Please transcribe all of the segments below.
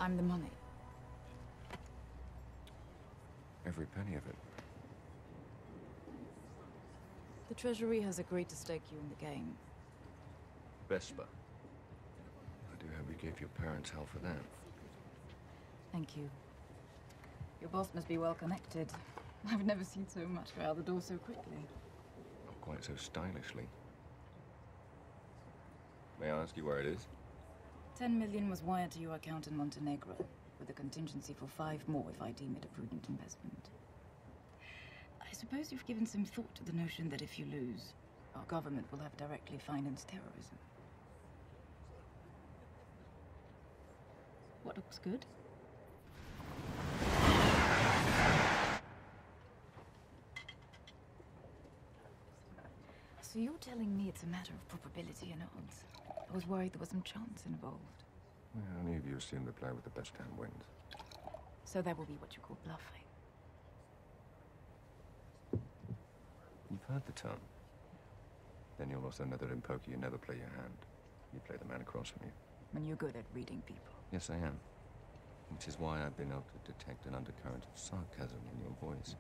I'm the money. Every penny of it. The Treasury has agreed to stake you in the game. Vesper. I do hope you gave your parents hell for that. Thank you. Your boss must be well connected. I've never seen so much go out the door so quickly. Not quite so stylishly. May I ask you where it is? 10 million was wired to your account in Montenegro, with a contingency for 5 more if I deem it a prudent investment. I suppose you've given some thought to the notion that if you lose, our government will have directly financed terrorism. What looks good? So you're telling me it's a matter of probability and odds? I was worried there was some chance involved. Well, any of you assume the player with the best hand wins. So that will be what you call bluffing. You've heard the term. Then you'll also know that in poker you never play your hand. You play the man across from you. And you're good at reading people. Yes, I am. Which is why I've been able to detect an undercurrent of sarcasm in your voice.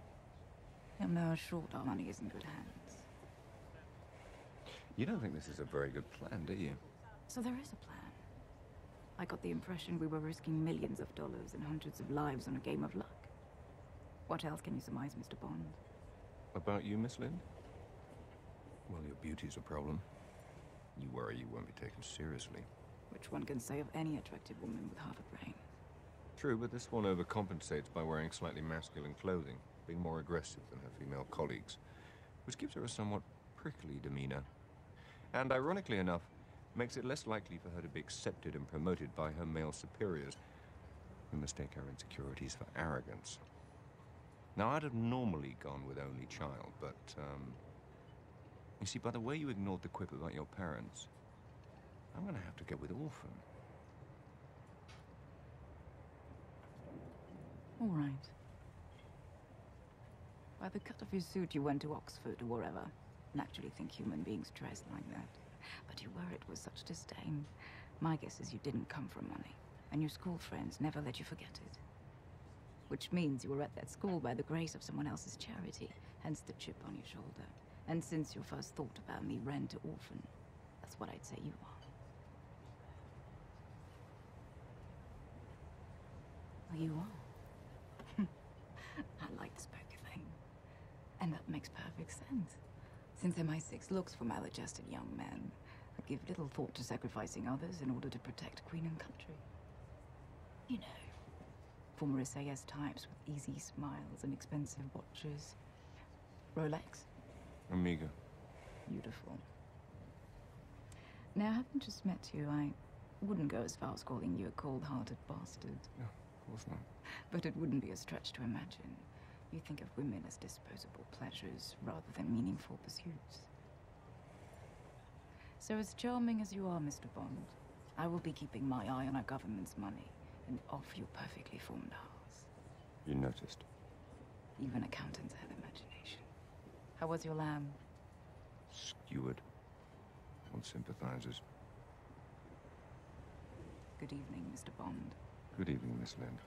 And now short our money is in good hands. You don't think this is a very good plan, do you? So there is a plan. I got the impression we were risking millions of dollars and hundreds of lives on a game of luck. What else can you surmise, Mr. Bond? About you, Miss Lind? Well, your beauty's a problem. You worry you won't be taken seriously. Which one can say of any attractive woman with half a brain? True, but this one overcompensates by wearing slightly masculine clothing, being more aggressive than her female colleagues, which gives her a somewhat prickly demeanor. And ironically enough, makes it less likely for her to be accepted and promoted by her male superiors, who mistake her insecurities for arrogance. Now, I'd have normally gone with only child, but, you see, by the way you ignored the quip about your parents, I'm gonna have to go with orphan. All right. By the cut of your suit, you went to Oxford or wherever. Naturally think human beings dress like that. But you wear it with such disdain. My guess is you didn't come from money, and your school friends never let you forget it. Which means you were at that school by the grace of someone else's charity, hence the chip on your shoulder. And since your first thought about me ran to orphan, that's what I'd say you are. Well, you are. I like this poker thing. And that makes perfect sense. Since MI6 looks for maladjusted young men, I give little thought to sacrificing others in order to protect Queen and country. You know, former SAS types with easy smiles and expensive watches. Rolex? Amiga. Beautiful. Now, having just met you, I wouldn't go as far as calling you a cold-hearted bastard. No, of course not. But it wouldn't be a stretch to imagine you think of women as disposable pleasures rather than meaningful pursuits. So as charming as you are, Mr. Bond, I will be keeping my eye on our government's money and off your perfectly formed house. You noticed. Even accountants have imagination. How was your lamb? Skewered. On sympathizers. Good evening, Mr. Bond. Good evening, Miss Lind.